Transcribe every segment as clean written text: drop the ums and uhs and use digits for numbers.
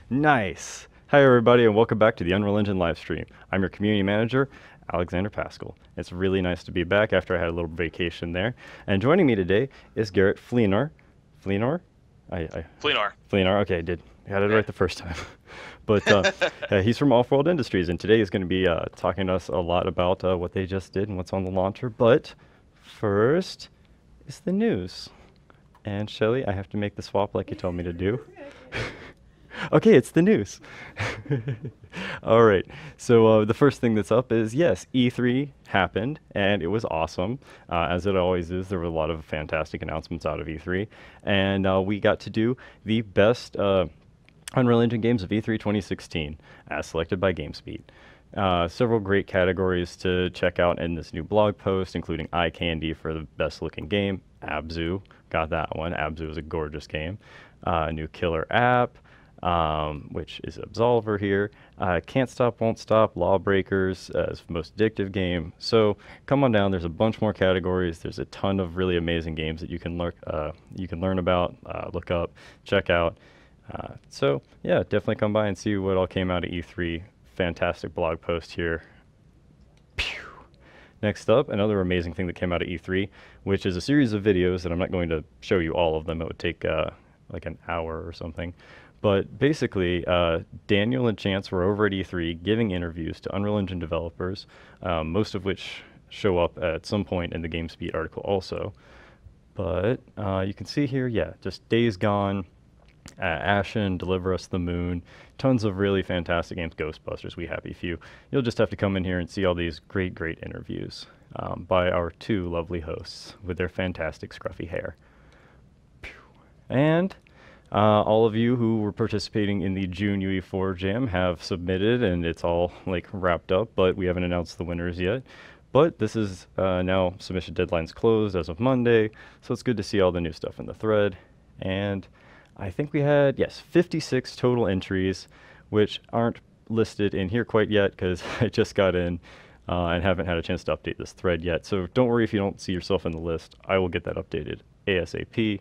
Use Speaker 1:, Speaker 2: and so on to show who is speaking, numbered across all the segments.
Speaker 1: Nice. Hi, everybody, and welcome back to the Unreal Engine live stream. I'm your community manager, Alexander Pascal. It's really nice to be back after I had a little vacation there. And joining me today is Garrett Fleenor. Fleenor?
Speaker 2: Flenor.
Speaker 1: Fleenor. Okay, I got it
Speaker 2: Yeah.
Speaker 1: right the first time. But he's from Off-World Industries, and today he's going to be talking to us a lot about what they just did and what's on the launcher. But first is the news. And Shelley, I have to make the swap like you told me to do. Okay, it's the news. All right. So the first thing that's up is yes, E3 happened and it was awesome. As it always is, there were a lot of fantastic announcements out of E3, and we got to do the best Unreal Engine games of E3 2016, as selected by GameSpeed. Several great categories to check out in this new blog post, including eye candy for the best looking game. Abzu got that one. Abzu is a gorgeous game. New killer app, which is Absolver here. Can't Stop, Won't Stop, Lawbreakers as most addictive game. So come on down. There's a bunch more categories. There's a ton of really amazing games that you can learn about, look up, check out. So yeah, definitely come by and see what all came out of E3. Fantastic blog post here. Pew. Next up, another amazing thing that came out of E3, which is a series of videos that I'm not going to show you all of them. It would take like an hour or something. But basically, Daniel and Chance were over at E3 giving interviews to Unreal Engine developers, most of which show up at some point in the GameSpeed article also. But you can see here, yeah, just Days Gone, Ashen, Deliver Us the Moon, tons of really fantastic games. Ghostbusters, We Happy Few. You'll just have to come in here and see all these great interviews by our two lovely hosts with their fantastic scruffy hair. And all of you who were participating in the June UE4 Jam have submitted, and it's all like wrapped up, but we haven't announced the winners yet. But this is now submission deadline's closed as of Monday, so it's good to see all the new stuff in the thread. And I think we had, yes, 56 total entries, which aren't listed in here quite yet because I just got in and haven't had a chance to update this thread yet. So don't worry if you don't see yourself in the list. I will get that updated ASAP.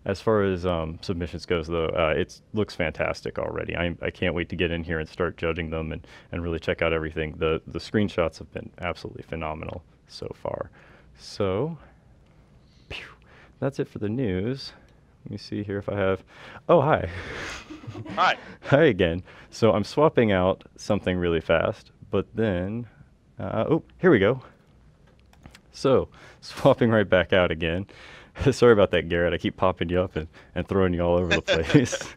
Speaker 1: As far as submissions goes, though, it looks fantastic already. I can't wait to get in here and start judging them and really check out everything. The screenshots have been absolutely phenomenal so far. So, phew, that's it for the news. Let me see here if I have... Oh, hi.
Speaker 2: Hi.
Speaker 1: Hi again. So I'm swapping out something really fast, but then... oh, here we go. So, swapping right back out again. Sorry about that, Garrett. I keep popping you up and throwing you all over the place.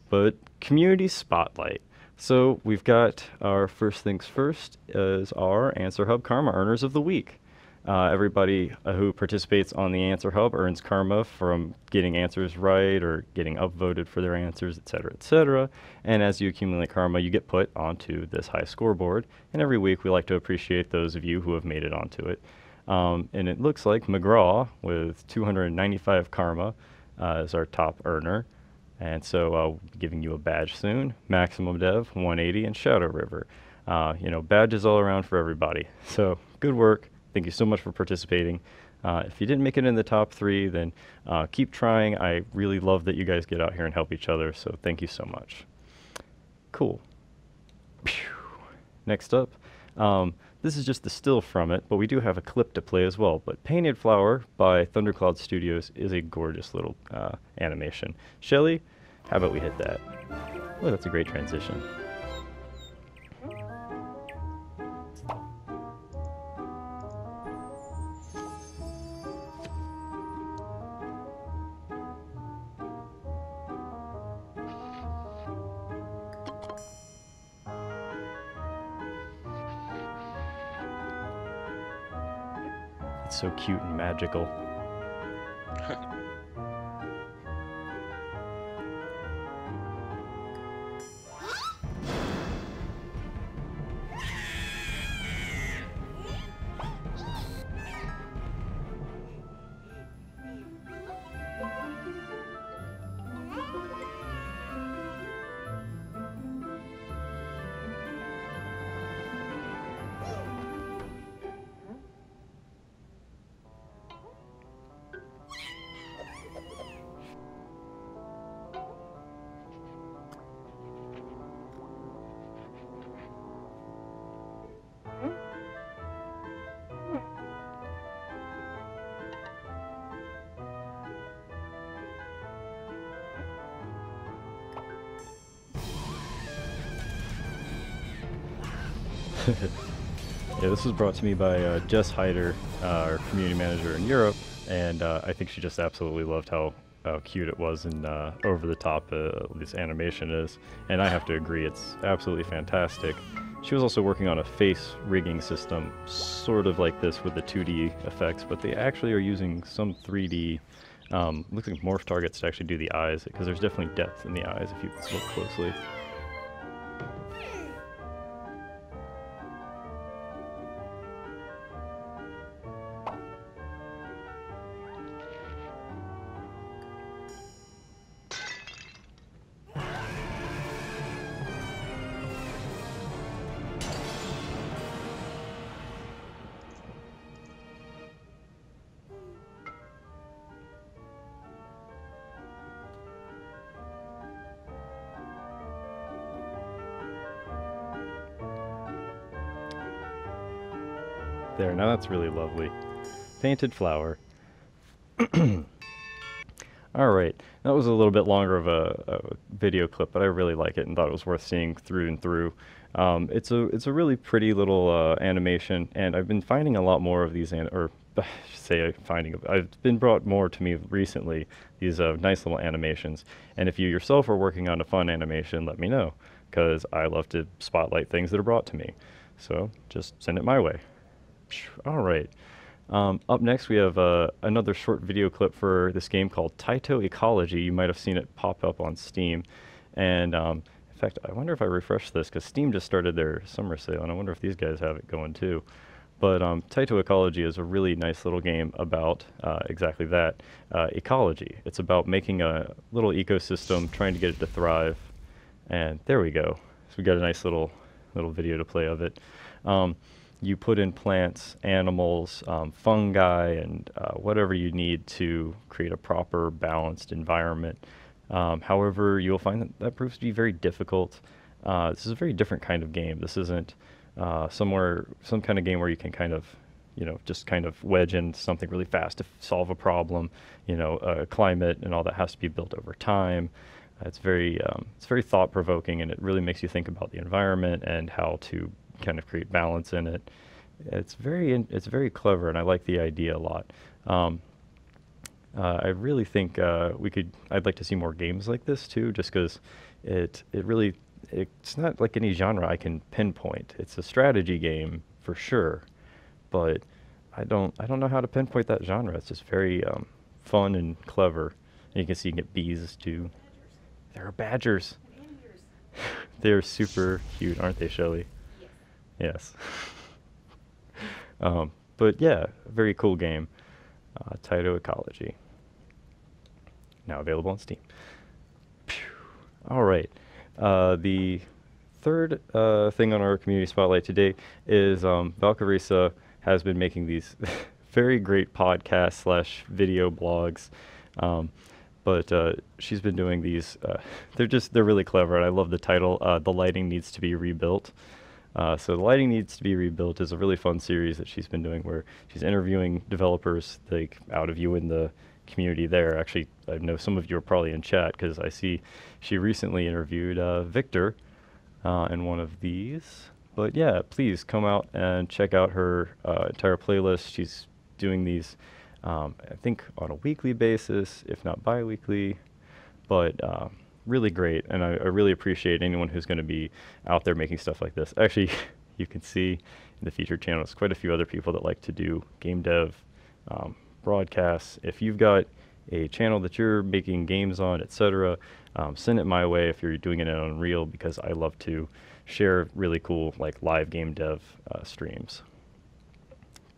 Speaker 1: But community spotlight. So we've got our first things first is our Answer Hub Karma Earners of the Week. Everybody who participates on the Answer Hub earns karma from getting answers right or getting upvoted for their answers, etc., etc. And as you accumulate karma, you get put onto this high scoreboard. And every week we like to appreciate those of you who have made it onto it. And it looks like McGraw with 295 karma is our top earner. And so I'll be giving you a badge soon. Maximum Dev, 180, and Shadow River. Badges all around for everybody. So good work. Thank you so much for participating. If you didn't make it in the top 3, then keep trying. I really love that you guys get out here and help each other. So thank you so much. Cool. Next up. This is just the still from it, but we do have a clip to play as well. But Painted Flower by Thundercloud Studios is a gorgeous little animation. Shelley, how about we hit that? Oh, that's a great transition. It's so cute and magical. Yeah, this was brought to me by Jess Hyder, our community manager in Europe, and I think she just absolutely loved how cute it was and over the top this animation is. And I have to agree, it's absolutely fantastic. She was also working on a face rigging system, sort of like this with the 2D effects, but they actually are using some 3D, looks like morph targets to actually do the eyes, because there's definitely depth in the eyes if you look closely. There, now that's really lovely. Painted flower. Alright, that was a little bit longer of a video clip, but I really like it and thought it was worth seeing through and through. It's a really pretty little animation, and I've been finding a lot more of these, I've been brought more to me recently, these nice little animations. And if you yourself are working on a fun animation, let me know, because I love to spotlight things that are brought to me. So just send it my way. All right. Up next, we have another short video clip for this game called Taito Ecology. You might have seen it pop up on Steam. And in fact, I wonder if I refresh this, because Steam just started their summer sale, and I wonder if these guys have it going too. But Taito Ecology is a really nice little game about exactly that, ecology. It's about making a little ecosystem, trying to get it to thrive. And there we go. So we got a nice little video to play of it. You put in plants, animals, fungi, and whatever you need to create a proper, balanced environment. However, you'll find that proves to be very difficult. This is a very different kind of game. This isn't some kind of game where you can kind of, just kind of wedge in something really fast to solve a problem. Climate and all that has to be built over time. It's very thought-provoking, and it really makes you think about the environment and how to kind of create balance in it. It's very clever, and I like the idea a lot. I really think I'd like to see more games like this too, just because it's not like any genre I can pinpoint. It's a strategy game for sure, but I don't know how to pinpoint that genre. It's just very fun and clever. And you can see you can get bees too. There are badgers. They're super cute, aren't they, Shelley? Yes. But yeah, very cool game. Taito Ecology. Now available on Steam. All right. The third thing on our community spotlight today is Valkyria has been making these very great podcast / video blogs. But she's been doing these. They're really clever, and I love the title. The Lighting Needs to Be Rebuilt. So The Lighting Needs to Be Rebuilt is a really fun series that she's been doing, where she's interviewing developers like out of you in the community there. Actually, I know some of you are probably in chat, because I see she recently interviewed Victor in one of these. But yeah, please come out and check out her entire playlist. She's doing these, I think, on a weekly basis, if not bi-weekly. But really great, and I really appreciate anyone who's going to be out there making stuff like this. Actually, you can see in the featured channels quite a few other people that like to do game dev broadcasts. If you've got a channel that you're making games on, etc., send it my way if you're doing it in Unreal, because I love to share really cool live game dev streams.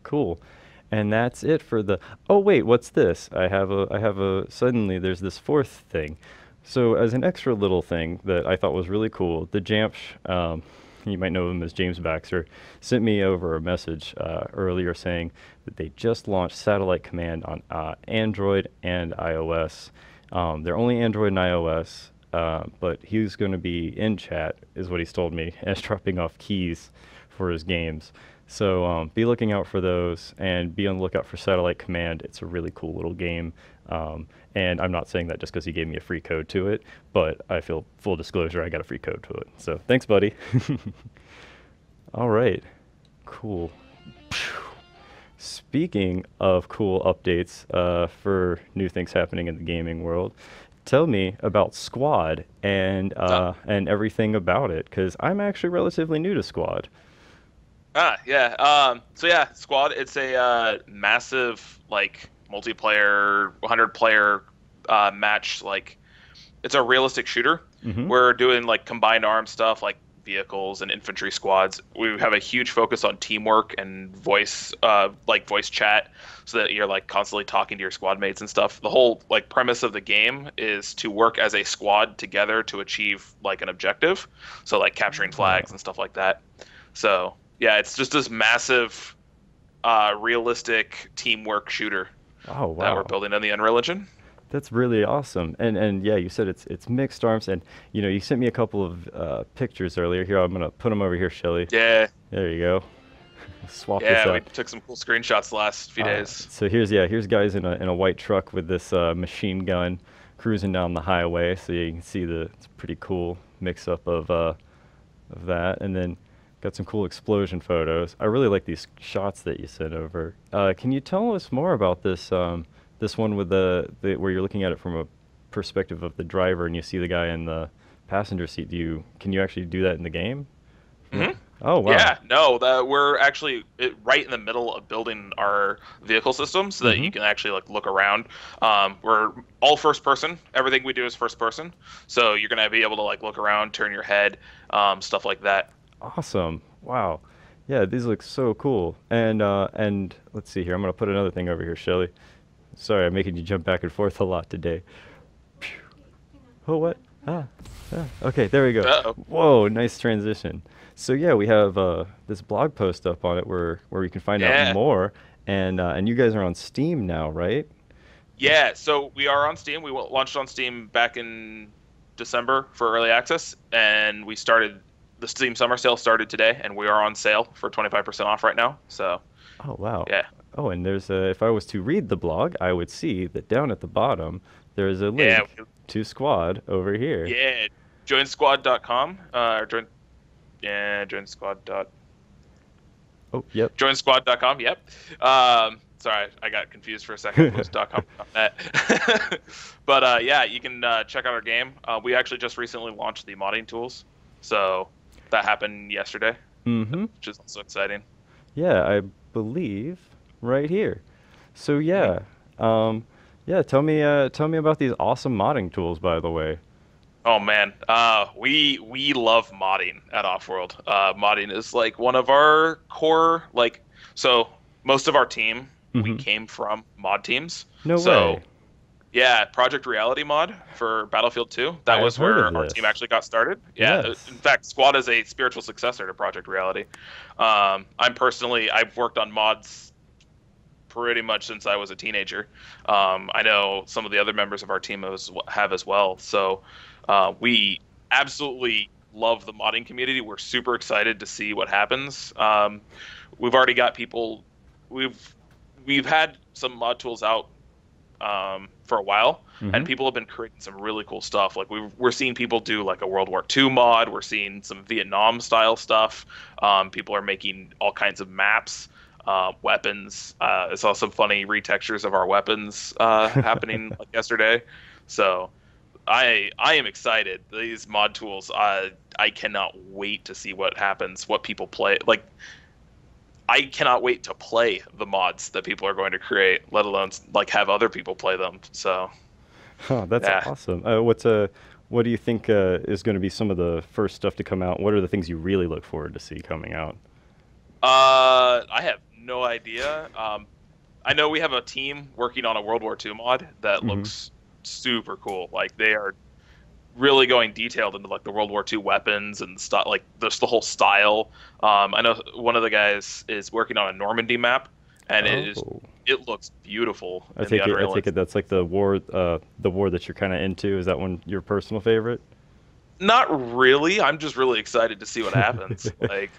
Speaker 1: Cool. And that's it for the. Oh wait, what's this? I have a. Suddenly there's this fourth thing. So as an extra little thing that I thought was really cool, the Jamsh, you might know him as James Baxter, sent me over a message earlier saying that they just launched Satellite Command on Android and iOS. They're only Android and iOS, but he's going to be in chat, is what he's told me, as dropping off keys for his games. So be looking out for those, and be on the lookout for Satellite Command. It's a really cool little game. And I'm not saying that just because he gave me a free code to it, but I feel full disclosure, I got a free code to it. So thanks, buddy. All right. Cool. Phew. Speaking of cool updates for new things happening in the gaming world, tell me about Squad and everything about it, because I'm actually relatively new to Squad.
Speaker 2: Yeah. So yeah, Squad. It's a massive like multiplayer, 100-player match. Like it's a realistic shooter.
Speaker 1: Mm-hmm.
Speaker 2: We're doing like combined arm stuff, like vehicles and infantry squads. We have a huge focus on teamwork and voice chat, so that you're like constantly talking to your squad mates and stuff. The whole like premise of the game is to work as a squad together to achieve like an objective. So like capturing flags and stuff like that. So yeah, it's just this massive, realistic teamwork shooter
Speaker 1: Oh
Speaker 2: that we're
Speaker 1: wow.
Speaker 2: building in the Unreal Engine.
Speaker 1: That's really awesome. And yeah, you said it's mixed arms, and you sent me a couple of pictures earlier. Here, I'm gonna put them over here, Shelly.
Speaker 2: Yeah,
Speaker 1: There you go. Swap this
Speaker 2: yeah, we
Speaker 1: up.
Speaker 2: took some cool screenshots the last few days.
Speaker 1: So here's guys in a white truck with this machine gun cruising down the highway. So you can see it's a pretty cool mix up of that, and then got some cool explosion photos. I really like these shots that you sent over. Can you tell us more about this one with the where you're looking at it from a perspective of the driver and you see the guy in the passenger seat? Can you actually do that in the game?
Speaker 2: hmm
Speaker 1: Oh wow.
Speaker 2: Yeah, no, we're actually right in the middle of building our vehicle system so that
Speaker 1: Mm-hmm.
Speaker 2: you can actually like look around. We're all first person. Everything we do is first person, so you're gonna be able to like look around, turn your head, stuff like that.
Speaker 1: Awesome. Wow. Yeah, these look so cool. And let's see here. I'm gonna put another thing over here, Shelly. Sorry, I'm making you jump back and forth a lot today. Phew. Oh, what? Ah, okay, there we go.
Speaker 2: Uh-oh.
Speaker 1: Whoa, nice transition. So yeah, we have this blog post up on it where you can find out
Speaker 2: Yeah.
Speaker 1: more. And you guys are on Steam now, right?
Speaker 2: Yeah, so we are on Steam. We launched on Steam back in December for early access, and the Steam Summer Sale started today, and we are on sale for 25% off right now. So,
Speaker 1: Oh wow.
Speaker 2: yeah.
Speaker 1: Oh, and if I was to read the blog, I would see that down at the bottom there is a
Speaker 2: Yeah,
Speaker 1: link to Squad over here.
Speaker 2: yeah. Joinsquad.com, or join squad dot
Speaker 1: Oh, yep.
Speaker 2: joinsquad.com. Yep. Sorry, I got confused for a second. It was .com, not net. But yeah, you can check out our game. We actually just recently launched the modding tools, so that happened yesterday,
Speaker 1: Mm-hmm.
Speaker 2: which is also exciting.
Speaker 1: Yeah, I believe right here. So
Speaker 2: Mhm.
Speaker 1: yeah, tell me about these awesome modding tools, by the way.
Speaker 2: Oh man, we love modding at Offworld. Modding is like one of our core so most of our team we
Speaker 1: Mm-hmm.
Speaker 2: came from mod teams.
Speaker 1: No
Speaker 2: So
Speaker 1: way.
Speaker 2: yeah, Project Reality mod for Battlefield 2. That
Speaker 1: I've
Speaker 2: was
Speaker 1: heard of
Speaker 2: where our
Speaker 1: this.
Speaker 2: team actually got started. Yeah,
Speaker 1: Yes.
Speaker 2: in fact, Squad is a spiritual successor to Project Reality. I've worked on mods pretty much since I was a teenager. I know some of the other members of our team have as well. So we absolutely love the modding community. We're super excited to see what happens. We've already got people. We've we've had some mod tools out for a while,
Speaker 1: Mm-hmm.
Speaker 2: and people have been creating some really cool stuff. Like we're seeing people do like a World War II mod. We're seeing some Vietnam style stuff. People are making all kinds of maps, weapons. I saw some funny retextures of our weapons happening like yesterday. So I am excited. These mod tools, I cannot wait to see what happens, what people play. Like I cannot wait to play the mods that people are going to create, let alone like have other people play them. So
Speaker 1: Oh, that's
Speaker 2: yeah,
Speaker 1: awesome. What do you think is going to be some of the first stuff to come out? What are the things you really look forward to see coming out?
Speaker 2: I have no idea. I know we have a team working on a World War II mod that
Speaker 1: Mm-hmm.
Speaker 2: looks super cool. Like they are really going detailed into like the World War II weapons and stuff, like just the whole style. I know one of the guys is working on a Normandy map, and
Speaker 1: Oh,
Speaker 2: it looks beautiful
Speaker 1: I
Speaker 2: in the
Speaker 1: take it. I
Speaker 2: Unreal
Speaker 1: take it
Speaker 2: Engine.
Speaker 1: that's like the war that you're kind of into. Is that one your personal favorite?
Speaker 2: Not really. I'm just really excited to see what happens. Like,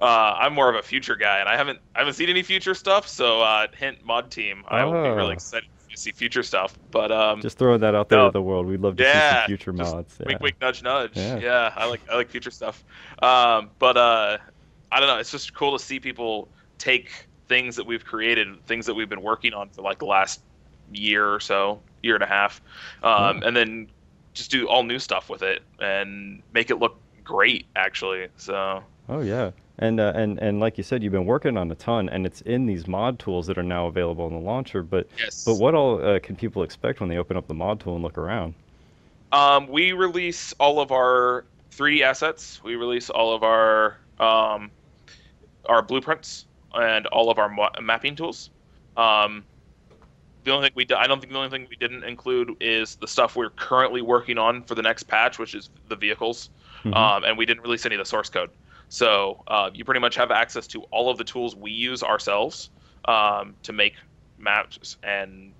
Speaker 2: I'm more of a future guy, and I haven't seen any future stuff. So, hint mod team, I will be really
Speaker 1: Ah,
Speaker 2: excited to see future stuff. But
Speaker 1: just throwing that out there to
Speaker 2: no,
Speaker 1: the world. We'd love to see some
Speaker 2: yeah,
Speaker 1: future
Speaker 2: just
Speaker 1: mods.
Speaker 2: wink,
Speaker 1: Yeah,
Speaker 2: wink, nudge, nudge.
Speaker 1: yeah.
Speaker 2: Yeah, I like future stuff. But I don't know. It's just cool to see people take things that we've created, things that we've been working on for like the last year or so, year and a half,
Speaker 1: Yeah.
Speaker 2: and then just do all new stuff with it and make it look great, actually. So
Speaker 1: Oh yeah. And like you said, you've been working on a ton, and it's in these mod tools that are now available in the launcher. But
Speaker 2: yes,
Speaker 1: what all can people expect when they open up the mod tool and look around?
Speaker 2: we release all of our 3D assets. We release all of our blueprints and all of our mapping tools. Um, the only thing I don't think the only thing we didn't include is the stuff we're currently working on for the next patch, which is the vehicles.
Speaker 1: Hmm.
Speaker 2: And we didn't release any of the source code. So you pretty much have access to all of the tools we use ourselves to make maps and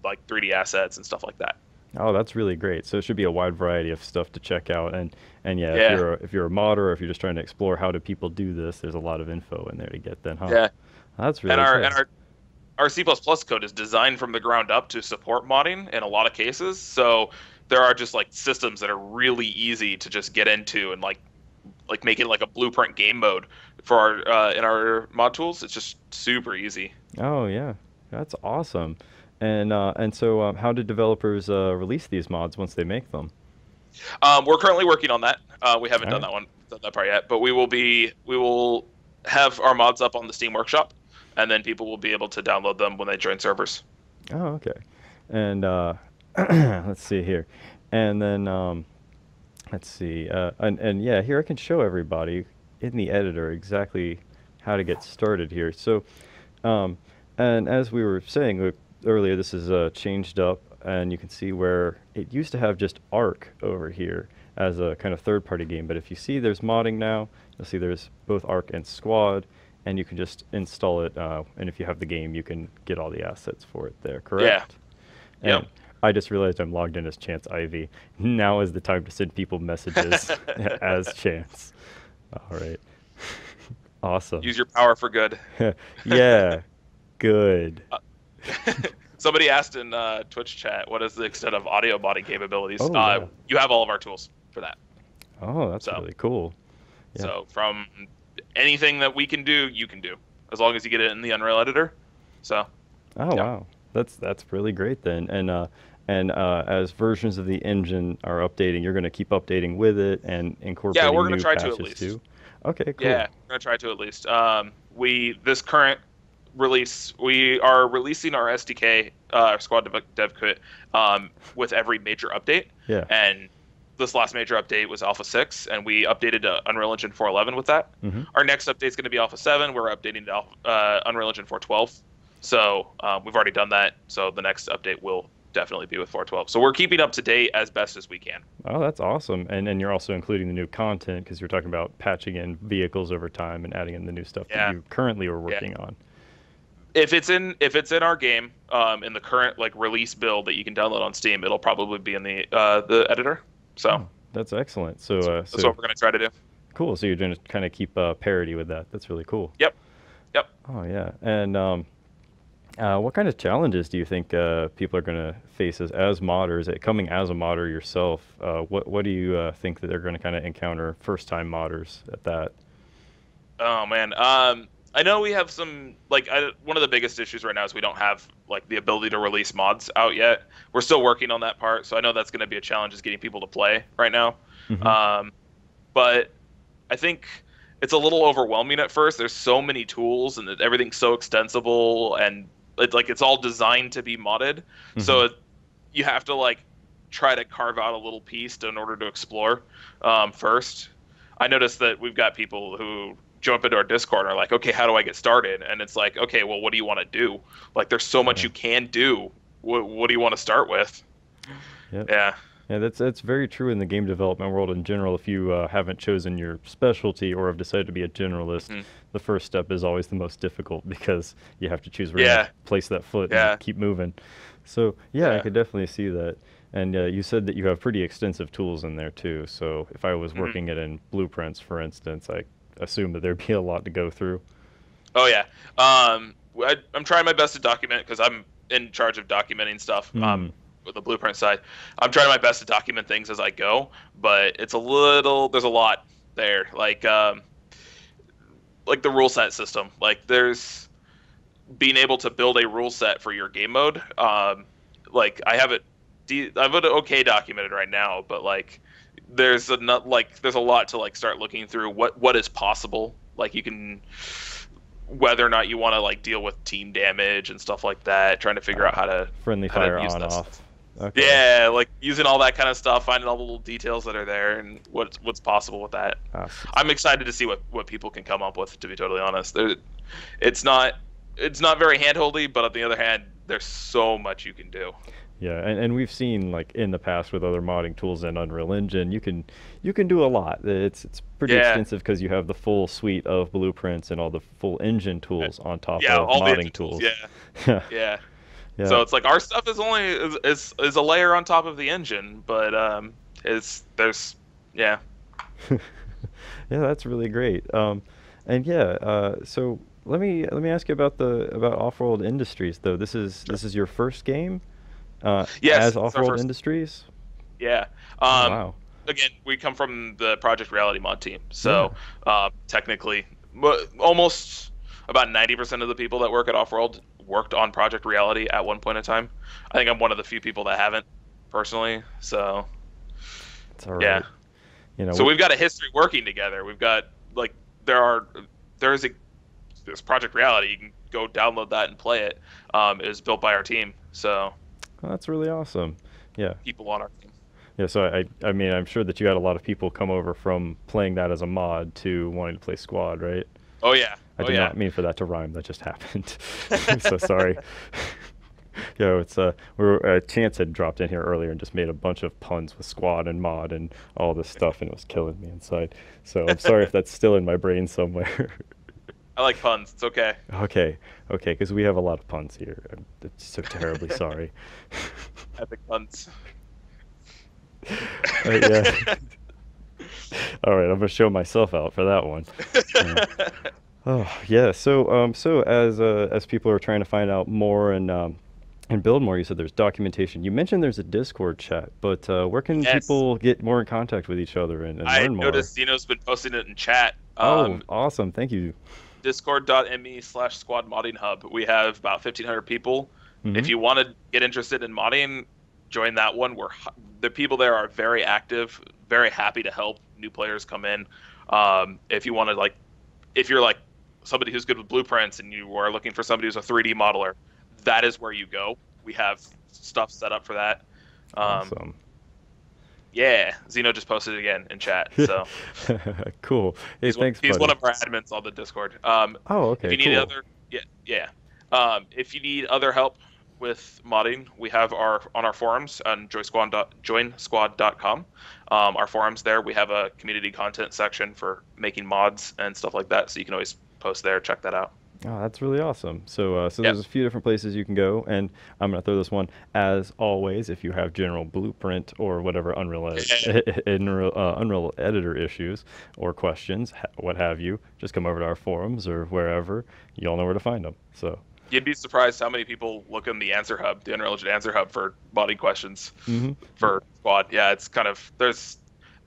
Speaker 2: like 3D assets and stuff like that.
Speaker 1: Oh, that's really great. So it should be a wide variety of stuff to check out. And yeah,
Speaker 2: Yeah,
Speaker 1: if you're a modder or if you're just trying to explore how do people do this, there's a lot of info in there to get then, huh?
Speaker 2: yeah.
Speaker 1: That's
Speaker 2: And
Speaker 1: really
Speaker 2: our
Speaker 1: cool.
Speaker 2: and our C++ code is designed from the ground up to support modding in a lot of cases. So there are just like systems that are really easy to just get into and like make it like a blueprint game mode for our in our mod tools. It's just super easy.
Speaker 1: Oh yeah, that's awesome. And so how did developers release these mods once they make them?
Speaker 2: We're currently working on that. We haven't
Speaker 1: All right.
Speaker 2: done that part yet, but we will have our mods up on the Steam Workshop, and then people will be able to download them when they join servers.
Speaker 1: Oh, okay. And let's see here. And then let's see. And yeah, here I can show everybody in the editor exactly how to get started here. So, um, and as we were saying earlier, this is changed up, and you can see where it used to have just Ark over here as a kind of third-party game. But if you see there's modding now, you'll see there's both Ark and Squad, and you can just install it. And if you have the game, you can get all the assets for it there,
Speaker 2: Yeah.
Speaker 1: correct?
Speaker 2: Yep.
Speaker 1: And I just realized I'm logged in as Chance Ivy. Now is the time to send people messages as Chance. All right. Awesome.
Speaker 2: Use your power for good.
Speaker 1: Yeah, good.
Speaker 2: Somebody asked in Twitch chat, "What is the extent of audio modding capabilities?"
Speaker 1: Oh, yeah.
Speaker 2: You have all of our tools for that.
Speaker 1: Oh, that's
Speaker 2: So,
Speaker 1: really cool. Yeah.
Speaker 2: so from anything that we can do, you can do, as long as you get it in the Unreal editor. So,
Speaker 1: Oh,
Speaker 2: yeah,
Speaker 1: wow. That's really great then. And as versions of the engine are updating, you're going to keep updating with it and
Speaker 2: yeah, we're
Speaker 1: incorporating
Speaker 2: gonna
Speaker 1: new
Speaker 2: try to at
Speaker 1: patches
Speaker 2: least.
Speaker 1: too. Okay, cool.
Speaker 2: Yeah, we're gonna try to at least. We this current release, we are releasing our SDK, our Squad Dev Kit, with every major update.
Speaker 1: Yeah.
Speaker 2: And this last major update was Alpha 6, and we updated to Unreal Engine 4.11 with that.
Speaker 1: Hmm.
Speaker 2: Our next update is going to be Alpha 7. We're updating to Unreal Engine 4.12. So we've already done that. So the next update will definitely be with 4.12. So we're keeping up to date as best as we can.
Speaker 1: Oh, that's awesome. And you're also including the new content because you're talking about patching in vehicles over time and adding in the new stuff that
Speaker 2: Yeah,
Speaker 1: you currently are
Speaker 2: yeah.
Speaker 1: working on.
Speaker 2: If it's in our game, in the current like release build that you can download on Steam, it'll probably be in the editor. So
Speaker 1: Oh, that's excellent. So,
Speaker 2: that's what we're gonna try to do.
Speaker 1: cool. So you're going to kind of keep parity with that. That's really cool.
Speaker 2: Yep. Yep.
Speaker 1: Oh yeah. And what kind of challenges do you think people are going to face as modders? Coming as a modder yourself, what do you think that they're going to kind of encounter first time modders at that?
Speaker 2: Oh man. I know we have some one of the biggest issues right now is we don't have like the ability to release mods out yet. We're still working on that part, so I know that's going to be a challenge is getting people to play right now.
Speaker 1: Hmm.
Speaker 2: Um, but I think it's a little overwhelming at first. There's so many tools and everything's so extensible and it's all designed to be modded.
Speaker 1: Hmm.
Speaker 2: So you have to like try to carve out a little piece in order to explore first. I noticed that we've got people who jump into our Discord and are like, okay, how do I get started? And it's like, okay, well, what do you want to do? Like, there's so much
Speaker 1: Yeah.
Speaker 2: you can do. What do you want to start with?
Speaker 1: Yep.
Speaker 2: Yeah,
Speaker 1: Yeah, that's very true in the game development world in general. If you haven't chosen your specialty or have decided to be a generalist,
Speaker 2: Mhm.
Speaker 1: the first step is always the most difficult because you have to choose where you're
Speaker 2: yeah,
Speaker 1: gonna place that foot and
Speaker 2: yeah,
Speaker 1: keep moving. So yeah, I
Speaker 2: yeah.
Speaker 1: could definitely see that. And you said that you have pretty extensive tools in there too. So if I was
Speaker 2: Mhm.
Speaker 1: working it in blueprints, for instance, I assume that there'd be a lot to go through.
Speaker 2: Oh yeah. I'm trying my best to document because I'm in charge of documenting stuff.
Speaker 1: Hmm.
Speaker 2: With the blueprint side, I'm trying my best to document things as I go, but there's a lot there. Like, like the rule set system. Like there's being able to build a rule set for your game mode. Like I have it okay documented right now, but like there's a lot to like start looking through what is possible. Like you can whether or not you want to like deal with team damage and stuff like that, trying to figure out
Speaker 1: Friendly
Speaker 2: how to
Speaker 1: fire
Speaker 2: use
Speaker 1: on
Speaker 2: this.
Speaker 1: off. Okay.
Speaker 2: Yeah, like using all that kind of stuff, finding all the little details that are there, and what's possible with that.
Speaker 1: Ah,
Speaker 2: I'm excited to see what people can come up with. To be totally honest, it's not it's not very handholdy, but on the other hand, there's so much you can do.
Speaker 1: yeah, and we've seen like in the past with other modding tools in Unreal Engine, you can do a lot. It's pretty
Speaker 2: Yeah,
Speaker 1: extensive because you have the full suite of blueprints and all the full engine tools on top
Speaker 2: yeah,
Speaker 1: of
Speaker 2: all the
Speaker 1: modding
Speaker 2: engine tools.
Speaker 1: tools.
Speaker 2: Yeah,
Speaker 1: Yeah,
Speaker 2: yeah.
Speaker 1: yeah,
Speaker 2: So it's like our stuff is only is a layer on top of the engine, but is there's yeah.
Speaker 1: yeah. That's really great. And yeah, so let me ask you about the about Offworld Industries though.
Speaker 2: Sure.
Speaker 1: This is your first game
Speaker 2: Yes,
Speaker 1: as
Speaker 2: it's our
Speaker 1: Offworld
Speaker 2: first.
Speaker 1: Industries.
Speaker 2: Yeah.
Speaker 1: Oh
Speaker 2: Um,
Speaker 1: wow.
Speaker 2: again, we come from the Project Reality mod team,
Speaker 1: Yeah.
Speaker 2: so technically, almost about 90% of the people that work at Offworld worked on Project Reality at one point in time. I think I'm one of the few people that haven't personally. So
Speaker 1: It's all
Speaker 2: yeah.
Speaker 1: right. You know,
Speaker 2: So we've got a history working together. We've got like there are there's a there's Project Reality. You can go download that and play it. It was built by our team, so
Speaker 1: oh, that's really awesome. Yeah.
Speaker 2: people on our team.
Speaker 1: Yeah, so I mean, I'm sure that you had a lot of people come over from playing that as a mod to wanting to play squad, right?
Speaker 2: Oh yeah,
Speaker 1: I
Speaker 2: oh
Speaker 1: did
Speaker 2: yeah.
Speaker 1: not mean for that to rhyme. That just happened. I'm so sorry. Yo, it's Chance had dropped in here earlier and just made a bunch of puns with squad and mod and all this stuff, and it was killing me inside. So I'm sorry if that's still in my brain somewhere.
Speaker 2: I like puns. It's okay.
Speaker 1: Okay, okay, because we have a lot of puns here. I'm so terribly sorry.
Speaker 2: Epic puns.
Speaker 1: Yeah. All right, I'm gonna show myself out for that one. Yeah. Oh, yeah. So as people are trying to find out more and build more, you said there's documentation. You mentioned there's a Discord chat, but where can
Speaker 2: Yes,
Speaker 1: people get more in contact with each other and
Speaker 2: I
Speaker 1: learn more?
Speaker 2: noticed Zeno's been posting it in chat.
Speaker 1: Oh, awesome. Thank you.
Speaker 2: Discord.me/squad modding hub. We have about 1,500 people.
Speaker 1: Hmm.
Speaker 2: If you want to get interested in modding, join that one. The people there are very active, very happy to help new players come in. If you want to if you're like somebody who's good with blueprints and you are looking for somebody who's a 3D modeler, that is where you go. We have stuff set up for that. Um,
Speaker 1: Awesome.
Speaker 2: yeah, Zeno just posted it again in chat. So
Speaker 1: Cool. Hey, thanks,
Speaker 2: he's
Speaker 1: buddy.
Speaker 2: one of our admins on the Discord.
Speaker 1: Oh,
Speaker 2: If
Speaker 1: okay,
Speaker 2: you need
Speaker 1: cool.
Speaker 2: other yeah yeah, if you need other help with modding, we have our forums on joinsquad.com. Our forums there, we have a community content section for making mods and stuff like that, so you can always post there. Check that out.
Speaker 1: Oh, that's really awesome. So
Speaker 2: Yep.
Speaker 1: there's a few different places you can go, and I'm gonna throw this one. As always, if you have general blueprint or whatever Unreal Editor issues or questions, what have you, just come over to our forums or wherever. You all know where to find them. So,
Speaker 2: You'd be surprised how many people look in the Answer Hub, the Unreal Engine Answer Hub, for modding questions
Speaker 1: hmm
Speaker 2: for Squad. Yeah, it's kind of there's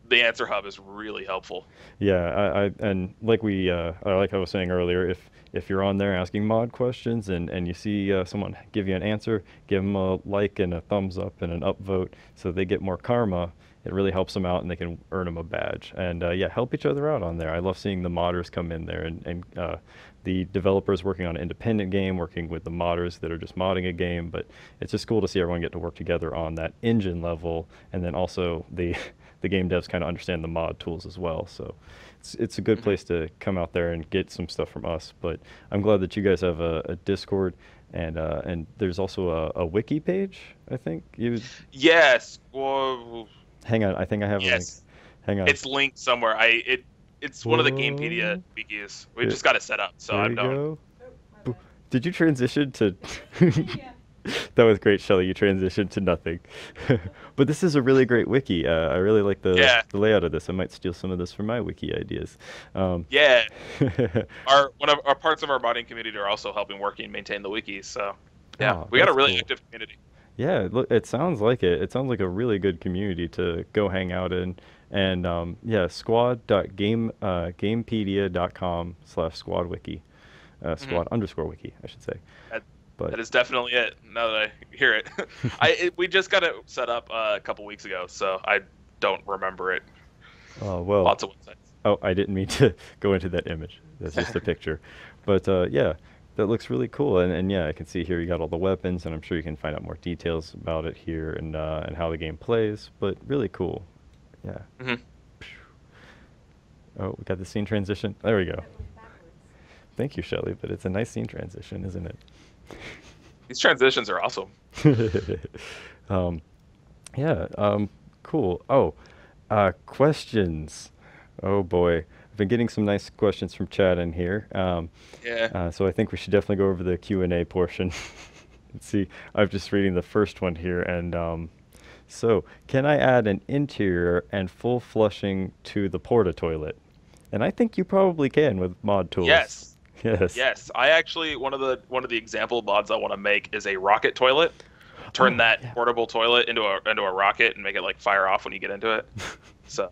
Speaker 2: the Answer Hub is really helpful.
Speaker 1: yeah, and like I was saying earlier, if you're on there asking mod questions and you see someone give you an answer, give them a like and a thumbs up and an upvote so they get more karma. It really helps them out and they can earn them a badge. And yeah, help each other out on there. I love seeing the modders come in there and the developers working on an independent game, working with the modders that are just modding a game. But it's just cool to see everyone get to work together on that engine level, and then also the the game devs kind of understand the mod tools as well. So it's a good
Speaker 2: Hmm.
Speaker 1: place to come out there and get some stuff from us. But I'm glad that you guys have a Discord and there's also a wiki page. I think you
Speaker 2: Yes. Well,
Speaker 1: hang on. I think I have a link.
Speaker 2: yes.
Speaker 1: Hang on.
Speaker 2: It's linked somewhere. It's one of the Gamepedia
Speaker 1: Whoa.
Speaker 2: wikis. We
Speaker 1: Here,
Speaker 2: just got it set up, so
Speaker 1: here
Speaker 2: I
Speaker 1: we
Speaker 2: don't.
Speaker 1: go. Did you transition to? That was great, Shelley. You transitioned to nothing. But this is a really great wiki. I really like
Speaker 2: Yeah,
Speaker 1: the layout of this. I might steal some of this for my wiki ideas. Um,
Speaker 2: yeah. Our one of our parts of our modding community are also helping working maintain the wikis. So yeah,
Speaker 1: oh,
Speaker 2: we got a
Speaker 1: that's
Speaker 2: really
Speaker 1: cool.
Speaker 2: active community.
Speaker 1: Yeah, it sounds like it. It sounds like a really good community to go hang out in And yeah, gamepedia.com/squadwiki,
Speaker 2: Hmm.
Speaker 1: squad underscore wiki, I should say.
Speaker 2: That,
Speaker 1: But
Speaker 2: that is definitely it. Now that I hear it, we just got it set up a couple weeks ago, so I don't remember it.
Speaker 1: well,
Speaker 2: Lots of websites.
Speaker 1: oh, I didn't mean to go into that image. That's just a picture. But yeah, that looks really cool. And yeah, I can see here you got all the weapons, and I'm sure you can find out more details about it here and how the game plays. But really cool. Yeah.
Speaker 2: Hmm.
Speaker 1: Oh, we got the scene transition. There we go. Thank you, Shelley. But it's a nice scene transition, isn't
Speaker 2: These transitions are awesome.
Speaker 1: it? um, yeah. Cool. Oh, questions. Oh boy, I've been getting some nice questions from chat in here.
Speaker 2: Yeah.
Speaker 1: So I think we should definitely go over the Q&A portion. Let's see. I'm just reading the first one here, and so can I add an interior and full flushing to the porta toilet? And I think you probably can with mod tools.
Speaker 2: Yes.
Speaker 1: Yes.
Speaker 2: Yes. I actually one of the example mods I want to make is a rocket toilet. Turn
Speaker 1: Oh
Speaker 2: that
Speaker 1: yeah.
Speaker 2: portable toilet into a rocket and make it like fire off when you get into it. So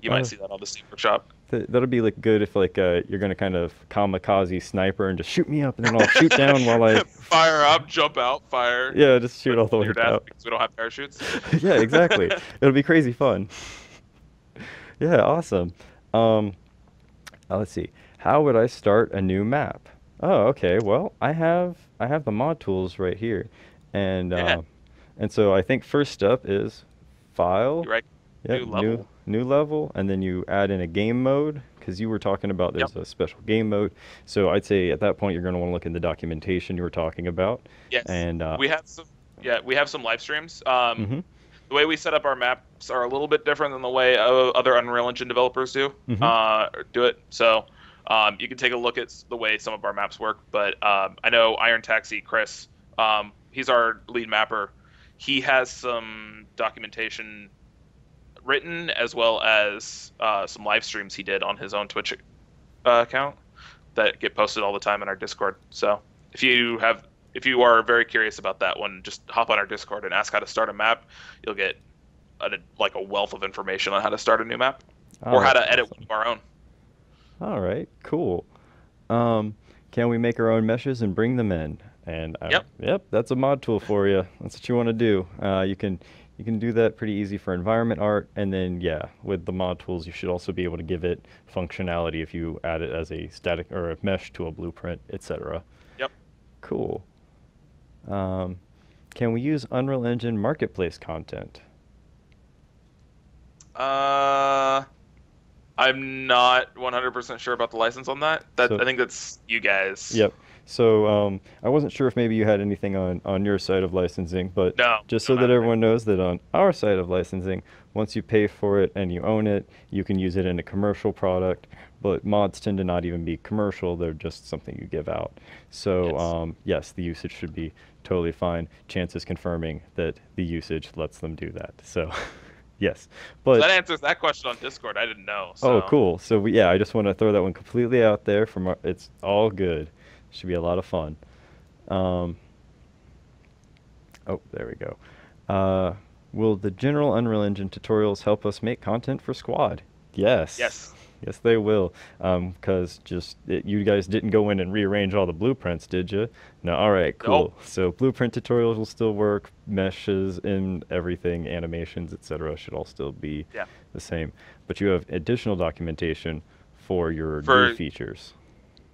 Speaker 2: you might
Speaker 1: Uh,
Speaker 2: see that on the Steam Workshop.
Speaker 1: that'll be like good if like you're gonna kind of kamikaze sniper and just shoot me up and then I'll shoot down while I
Speaker 2: Fire up, jump out, fire.
Speaker 1: yeah just shoot
Speaker 2: But
Speaker 1: all the
Speaker 2: to
Speaker 1: way
Speaker 2: your death
Speaker 1: out.
Speaker 2: because we don't have parachutes.
Speaker 1: Yeah, exactly. It'll be crazy fun. Yeah, awesome. Um, let's see. How would I start a new map? Oh, okay. Well, I have the mod tools right here, and
Speaker 2: Yeah.
Speaker 1: so I think first step is file.
Speaker 2: You right?
Speaker 1: Yep,
Speaker 2: New
Speaker 1: new
Speaker 2: level.
Speaker 1: new level, and then you add in a game mode because you were talking about
Speaker 2: Yep.
Speaker 1: there's a special game mode. So I'd say at that point you're going to want to look in the documentation you were talking about,
Speaker 2: Yes.
Speaker 1: and
Speaker 2: We have some. Yeah, we have some live streams.
Speaker 1: mm-hmm,
Speaker 2: The way we set up our maps are a little bit different than the way other Unreal Engine developers
Speaker 1: mm-hmm.
Speaker 2: do it. So you can take a look at the way some of our maps work. But I know Iron Taxi Chris, he's our lead mapper. He has some documentation written as well as some live streams he did on his own Twitch account that get posted all the time in our Discord. So if you are very curious about that one, just hop on our Discord and ask how to start a map. You'll get like a wealth of information on how to start a new map
Speaker 1: Oh,
Speaker 2: or how
Speaker 1: that's
Speaker 2: to edit one
Speaker 1: awesome.
Speaker 2: of our own.
Speaker 1: All right, cool. Um, can we make our own meshes and bring them in? And
Speaker 2: Yep.
Speaker 1: yep, that's a mod tool for you. That's what you want to do. You can do that pretty easy for environment art, and then yeah, with the mod tools, you should also be able to give it functionality if you add it as a static or a mesh to a blueprint, etc.
Speaker 2: Yep.
Speaker 1: Cool. Um, can we use Unreal Engine Marketplace content?
Speaker 2: Uh, I'm not 100% sure about the license on that.
Speaker 1: So
Speaker 2: I think that's you guys.
Speaker 1: yep. So I wasn't sure if maybe you had anything on your side of licensing, but
Speaker 2: No,
Speaker 1: just so
Speaker 2: don't
Speaker 1: that
Speaker 2: have anything.
Speaker 1: everyone knows that on our side of licensing, once you pay for it and you own it, you can use it in a commercial product. But mods tend to not even be commercial; they're just something you give out. So
Speaker 2: Yes.
Speaker 1: yes, the usage should be totally fine. Chances confirming that the usage lets them do that. So yes,
Speaker 2: So
Speaker 1: but
Speaker 2: that answers that question on Discord. I didn't know.
Speaker 1: oh,
Speaker 2: So
Speaker 1: cool. So yeah, I just want to throw that one completely out there. It's all good. Should be a lot of fun. Um, oh, there we go. Uh, will the general Unreal Engine tutorials help us make content for Squad? Yes.
Speaker 2: yes.
Speaker 1: Yes, they will. Because you guys didn't go in and rearrange all the blueprints, did you? No. All right,
Speaker 2: Nope.
Speaker 1: cool. So blueprint tutorials will still work. Meshes and everything, animations, etc., should all still be
Speaker 2: Yeah.
Speaker 1: the same. But you have additional documentation for your new
Speaker 2: For
Speaker 1: features.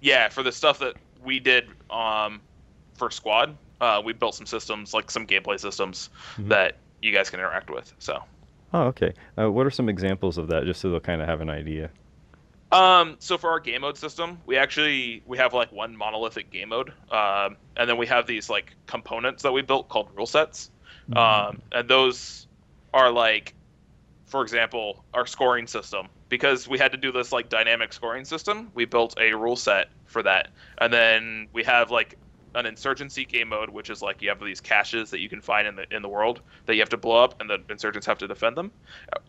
Speaker 2: yeah, for the stuff that we did for Squad, we built some systems, like some gameplay systems
Speaker 1: Mhm.
Speaker 2: that you guys can interact with. So,
Speaker 1: Oh, okay. What are some examples of that, just so they'll kind of have an idea?
Speaker 2: so for our game mode system, we have like one monolithic game mode, and then we have these like components that we built called rule sets, and those are like, for example, our scoring system. Because we had to do this like dynamic scoring system, we built a rule set for that. And then we have like an insurgency game mode, which is like you have these caches that you can find in the world that you have to blow up, and the insurgents have to defend them.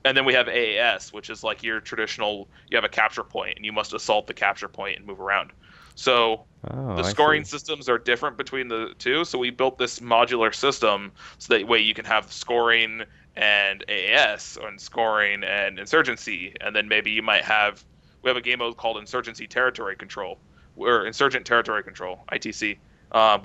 Speaker 2: And then we have AAS, which is like your traditional. You have a capture point, and you must assault the capture point and move around. So
Speaker 1: Oh,
Speaker 2: the
Speaker 1: I
Speaker 2: scoring
Speaker 1: see.
Speaker 2: systems are different between the two. So we built this modular system so that way you can have scoring and AAS and scoring and insurgency, and then maybe you might have we have a game mode called Insurgency Territory Control or Insurgent Territory Control (ITC),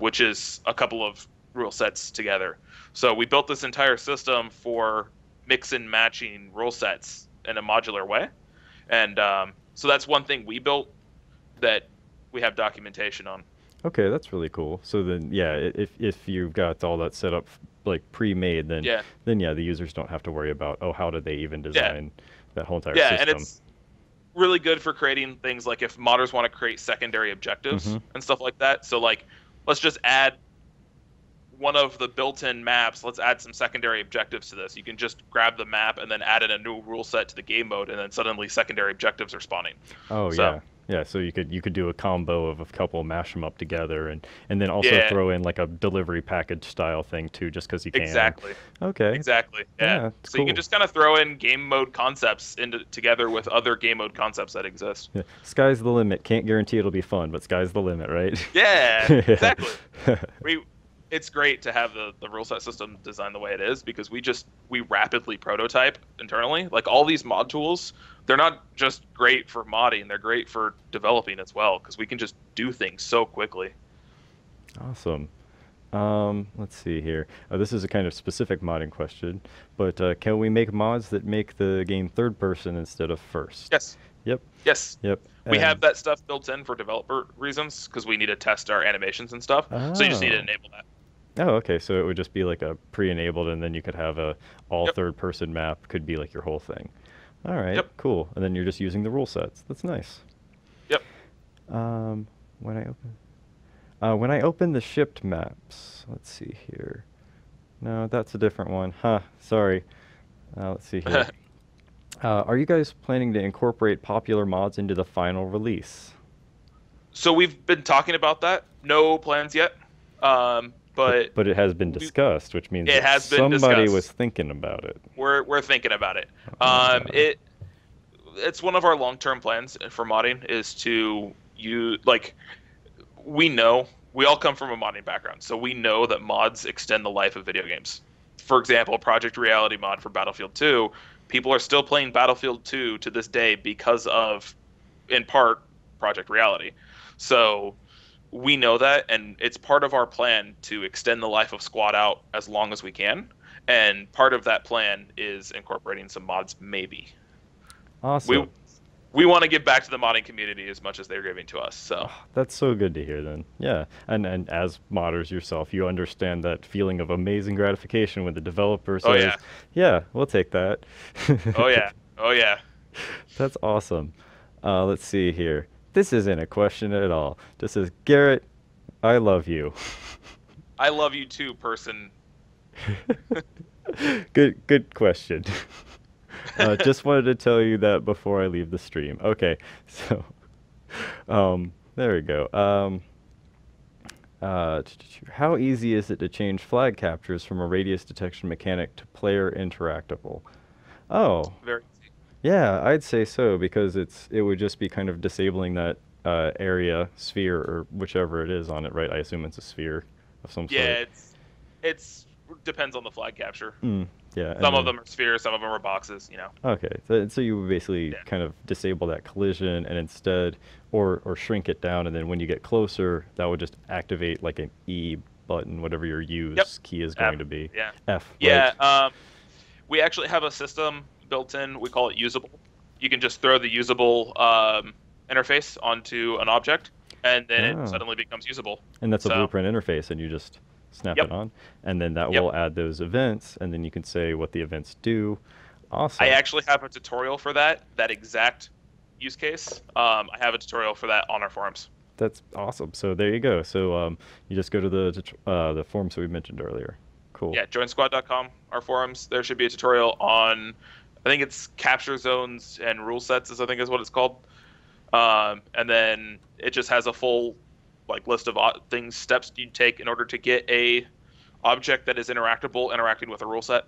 Speaker 2: which is a couple of rule sets together. So we built this entire system for mix and matching rule sets in a modular way, and so that's one thing we built that we have documentation on.
Speaker 1: Okay, that's really cool. So then, yeah, if you've got all that set up like pre-made,
Speaker 2: Yeah,
Speaker 1: then yeah, the users don't have to worry about, oh, how did they even
Speaker 2: yeah,
Speaker 1: design that whole entire
Speaker 2: yeah, and
Speaker 1: system?
Speaker 2: it's really good for creating things like if modders want to create secondary objectives
Speaker 1: Mm-hmm.
Speaker 2: and stuff like that. So like, let's just add one of the built-in maps. Let's add some secondary objectives to this. You can just grab the map and then add in a new rule set to the game mode, and then suddenly secondary objectives are spawning.
Speaker 1: Oh
Speaker 2: So
Speaker 1: yeah. Yeah, so you could do a combo of a couple, mash them up together, and then also
Speaker 2: yeah,
Speaker 1: throw in like a delivery package style thing too, just because you can.
Speaker 2: exactly.
Speaker 1: Okay.
Speaker 2: Exactly. Yeah.
Speaker 1: Yeah, it's
Speaker 2: So you can
Speaker 1: cool.
Speaker 2: just kind of throw in game mode concepts into together with other game mode concepts that exist.
Speaker 1: Yeah. Sky's the limit. Can't guarantee it'll be fun, but sky's the limit, right?
Speaker 2: Yeah,
Speaker 1: Yeah.
Speaker 2: exactly. We it's great to have the rule set system designed the way it is because we rapidly prototype internally. Like all these mod tools, they're not just great for modding, they're great for developing as well because we can just do things so quickly.
Speaker 1: Awesome. Let's see here. This is a kind of specific modding question, but can we make mods that make the game third person instead of first?
Speaker 2: Yes.
Speaker 1: Yep.
Speaker 2: Yes.
Speaker 1: Yep.
Speaker 2: We have
Speaker 1: And
Speaker 2: that stuff built in for developer reasons because we need to test our animations and stuff. So you just need to
Speaker 1: oh.
Speaker 2: enable that.
Speaker 1: Oh, okay. So it would just be like a pre-enabled, and then you could have a all
Speaker 2: Yep.
Speaker 1: third person map could be like your whole thing. All right,
Speaker 2: Yep.
Speaker 1: cool. And then you're just using the rule sets. That's nice.
Speaker 2: Yep.
Speaker 1: Um, when I open the shipped maps, let's see here. No, that's a different one. Huh, sorry. Let's see here. Are you guys planning to incorporate popular mods into the final release?
Speaker 2: So we've been talking about that. No plans yet.
Speaker 1: But
Speaker 2: But
Speaker 1: but it has been
Speaker 2: we,
Speaker 1: discussed, which means
Speaker 2: it
Speaker 1: that
Speaker 2: has been
Speaker 1: somebody was
Speaker 2: discussed.
Speaker 1: thinking about it.
Speaker 2: We're thinking about it.
Speaker 1: Uh,
Speaker 2: It's one of our long-term plans for modding is to use like we know we all come from a modding background, so we know that mods extend the life of video games. For example, Project Reality mod for Battlefield 2, people are still playing Battlefield 2 to this day because of, in part, Project Reality. So we know that, and it's part of our plan to extend the life of Squad Out as long as we can. And part of that plan is incorporating some mods, maybe. We
Speaker 1: awesome.
Speaker 2: we want to give back to the modding community as much as they're giving to us. So
Speaker 1: That's so good to hear then. Yeah. And as modders yourself, you understand that feeling of amazing gratification when the developer
Speaker 2: oh
Speaker 1: says,
Speaker 2: yeah,
Speaker 1: "Yeah, we'll take that."
Speaker 2: oh yeah, oh yeah.
Speaker 1: That's awesome. Let's see here. This isn't a question at all. This is Garrett, I love you.
Speaker 2: I love you too, person.
Speaker 1: Good question. Just wanted to tell you that before I leave the stream. Okay, so there we go. How easy is it to change flag captures from a radius detection mechanic to player interactable? Oh,
Speaker 2: Very easy.
Speaker 1: yeah, I'd say so because it would just be kind of disabling that area sphere or whichever it is on it, right? I assume it's a sphere of some sort.
Speaker 2: Yeah, it's depends on the flag capture.
Speaker 1: Mm, yeah, and
Speaker 2: Some of
Speaker 1: then
Speaker 2: them are spheres, some of them are boxes.
Speaker 1: okay, so you would basically
Speaker 2: Yeah.
Speaker 1: kind of disable that collision and instead, or shrink it down, and then when you get closer, that would just activate like an E button, whatever your
Speaker 2: Yep.
Speaker 1: use key is
Speaker 2: F.
Speaker 1: going to be.
Speaker 2: Yeah.
Speaker 1: F,
Speaker 2: Yeah.
Speaker 1: right?
Speaker 2: We actually have a system built in. We call it usable. You can just throw the usable interface onto an object, and then it
Speaker 1: Oh.
Speaker 2: suddenly becomes usable.
Speaker 1: And that's a
Speaker 2: So,
Speaker 1: blueprint interface, and you just snap it
Speaker 2: yep,
Speaker 1: on, and then that
Speaker 2: yep.
Speaker 1: will add those events, and then you can say what the events do.
Speaker 2: I
Speaker 1: Awesome.
Speaker 2: actually have a tutorial for that exact use case. I have a tutorial for that on our forums.
Speaker 1: That's awesome. So there you go. So you just go to the forums that we mentioned earlier. Cool.
Speaker 2: Yeah, joinsquad.com, our forums. There should be a tutorial on, I think it's capture zones and rule sets, I think is what it's called. And then it just has a full like list of steps you take in order to get a object that is interactable interacting with a rule set.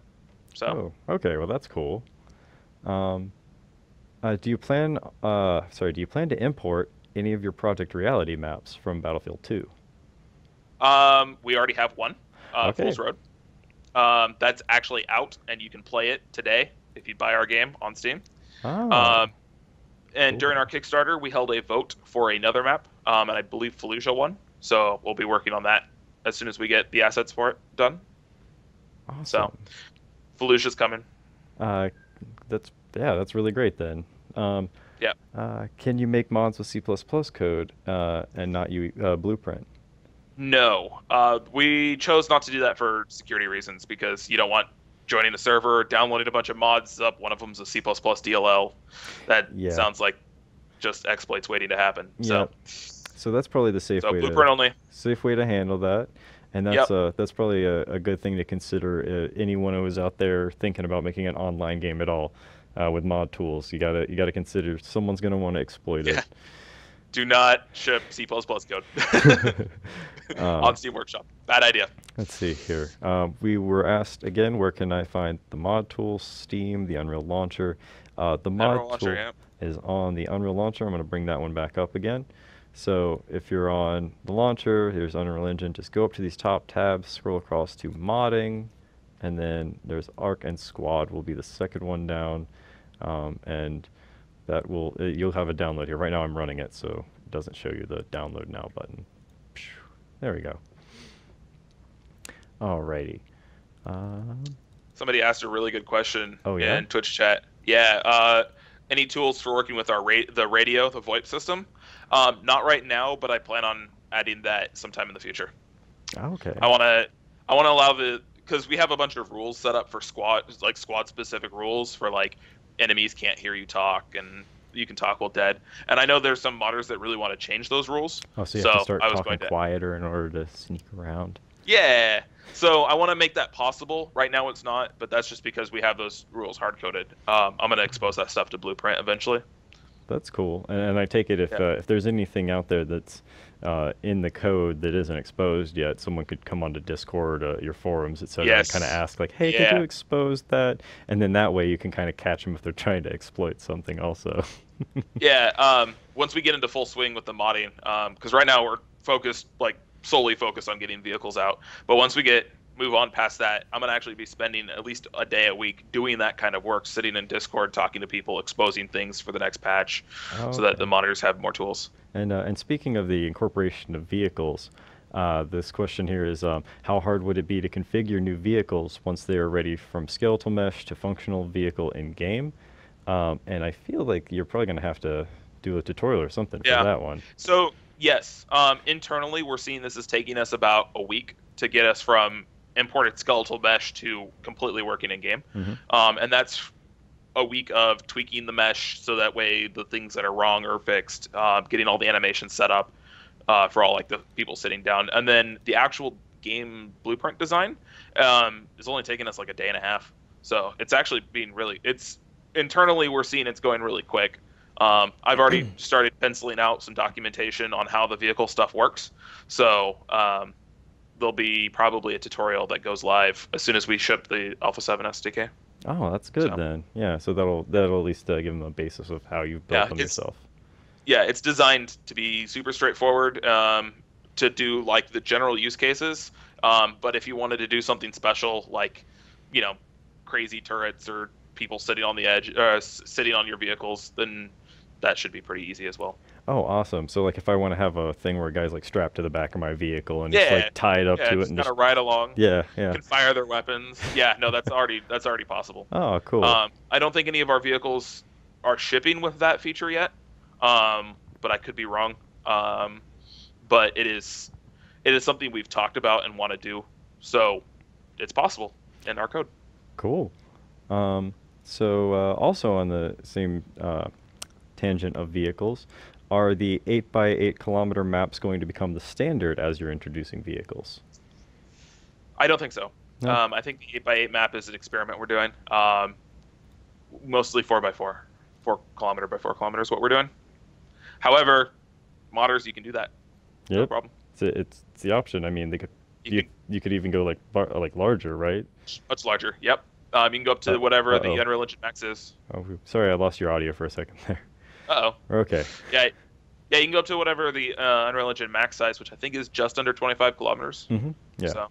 Speaker 2: So
Speaker 1: Oh, okay. Well, that's cool. Um, do you plan to import any of your Project Reality maps from Battlefield 2?
Speaker 2: we already have one,
Speaker 1: Okay.
Speaker 2: Fool's Road. That's actually out, and you can play it today if you buy our game on Steam.
Speaker 1: Oh,
Speaker 2: Um, and during
Speaker 1: cool.
Speaker 2: our Kickstarter, we held a vote for another map, and I believe Fallujah won. So we'll be working on that as soon as we get the assets for it done. So
Speaker 1: Awesome.
Speaker 2: Fallujah's coming.
Speaker 1: Uh, that's yeah, that's really great then. Um,
Speaker 2: Yeah.
Speaker 1: can you make mods with C++ code and not Blueprint?
Speaker 2: No, we chose not to do that for security reasons because you don't want joining a server, downloading a bunch of mods up. One of them's a C++ DLL. That
Speaker 1: Yeah,
Speaker 2: sounds like just exploits waiting to happen.
Speaker 1: yeah. So that's probably the
Speaker 2: So Blueprint only.
Speaker 1: safe way to handle that, and
Speaker 2: Yep.
Speaker 1: that's probably a good thing to consider. Anyone who is out there thinking about making an online game at all with mod tools, you gotta consider someone's gonna want to exploit
Speaker 2: Yeah.
Speaker 1: it.
Speaker 2: Do not ship C++ code
Speaker 1: um,
Speaker 2: on Steam Workshop. Bad idea.
Speaker 1: let's see here. We were asked again, where can I find the mod tools? Steam, the Unreal Launcher. The
Speaker 2: Admiral
Speaker 1: mod
Speaker 2: Launcher,
Speaker 1: tool
Speaker 2: yeah.
Speaker 1: is on the Unreal Launcher. I'm going to bring that one back up again. So if you're on the launcher, here's Unreal Engine. Just go up to these top tabs, scroll across to modding, and then there's Arc and Squad will be the second one down, and that will you'll have a download here. Right now I'm running it, so it doesn't show you the download now button. There we go. Alrighty. Um,
Speaker 2: Somebody asked a really good question
Speaker 1: oh yeah.
Speaker 2: in Twitch chat. Yeah, any tools for working with our the radio, the VoIP system? Not right now, but I plan on adding that sometime in the future.
Speaker 1: Okay.
Speaker 2: I want to allow because we have a bunch of rules set up for squad specific rules for like enemies can't hear you talk and you can talk while dead. And I know there's some modders that really want to change those rules.
Speaker 1: Oh, so you have to start
Speaker 2: I was
Speaker 1: talking
Speaker 2: going to
Speaker 1: quieter in order to sneak around.
Speaker 2: Yeah. So I want to make that possible. Right now it's not, but that's just because we have those rules hard coded. I'm going to expose that stuff to Blueprint eventually.
Speaker 1: That's cool. And I take it
Speaker 2: Yeah.
Speaker 1: if there's anything out there that's in the code that isn't exposed yet, someone could come onto Discord, your forums, etc., and kind of
Speaker 2: Yes.
Speaker 1: ask like, "Hey, could you
Speaker 2: Yeah.
Speaker 1: expose that?" And then that way you can kind of catch them if they're trying to exploit something also.
Speaker 2: Yeah. Once we get into full swing with the modding, because right now we're solely focused on getting vehicles out. But once we move on past that, I'm gonna actually be spending at least a day a week doing that kind of work, sitting in Discord, talking to people, exposing things for the next patch, so that the
Speaker 1: Okay.
Speaker 2: modders have more tools.
Speaker 1: And speaking of the incorporation of vehicles, this question here is how hard would it be to configure new vehicles once they are ready from skeletal mesh to functional vehicle in game? And I feel like you're probably going to have to do a tutorial or something for
Speaker 2: Yeah.
Speaker 1: that one.
Speaker 2: So yes, internally we're seeing this is taking us about a week to get us from imported skeletal mesh to completely working in game, and that's a week of tweaking the mesh so that way the things that are wrong are fixed, getting all the animations set up for all like the people sitting down, and then the actual game blueprint design is only taking us like a day and a half. So it's actually being it's internally we're seeing it's going really quick. I've already started penciling out some documentation on how the vehicle stuff works. So there'll be probably a tutorial that goes live as soon as we ship the Alpha 7 SDK.
Speaker 1: Oh, that's good
Speaker 2: So
Speaker 1: then. Yeah, so that'll at least give them a basis of how you've built
Speaker 2: yeah,
Speaker 1: them
Speaker 2: it's
Speaker 1: yourself.
Speaker 2: yeah, it's designed to be super straightforward to do like the general use cases. But if you wanted to do something special, like you know, crazy turrets or people sitting on the edge, sitting on your vehicles, then that should be pretty easy as well.
Speaker 1: Oh, awesome. So like if I want to have a thing where a guy's like strapped to the back of my vehicle and just
Speaker 2: Yeah,
Speaker 1: like tied up
Speaker 2: yeah,
Speaker 1: to it
Speaker 2: just
Speaker 1: and
Speaker 2: kind
Speaker 1: just
Speaker 2: of ride along.
Speaker 1: yeah, yeah.
Speaker 2: Can fire their weapons. Yeah, no, that's already possible.
Speaker 1: Oh, cool.
Speaker 2: I don't think any of our vehicles are shipping with that feature yet, but I could be wrong. But it is something we've talked about and want to do, so it's possible in our code.
Speaker 1: Cool. So also on the same tangent of vehicles, are the 8 by 8 kilometer maps going to become the standard as you're introducing vehicles?
Speaker 2: I don't think so.
Speaker 1: No?
Speaker 2: I think the 8x8 map is an experiment we're doing. Mostly 4x4, 4 kilometer by 4 kilometer is what we're doing. However, modders, you can do that. No
Speaker 1: Yep.
Speaker 2: problem.
Speaker 1: It's the option. I mean,
Speaker 2: You
Speaker 1: you could even go like larger, right?
Speaker 2: Much larger. Yep. You can go up to
Speaker 1: Uh,
Speaker 2: whatever the
Speaker 1: uh-oh.
Speaker 2: Unreal Engine Max is.
Speaker 1: Oh, sorry, I lost your audio for a second there.
Speaker 2: Uh-oh.
Speaker 1: Okay.
Speaker 2: Yeah, yeah, you can go up to whatever the Unreal Engine Max size, which I think is just under 25 kilometers.
Speaker 1: Mm-hmm. Yeah.
Speaker 2: So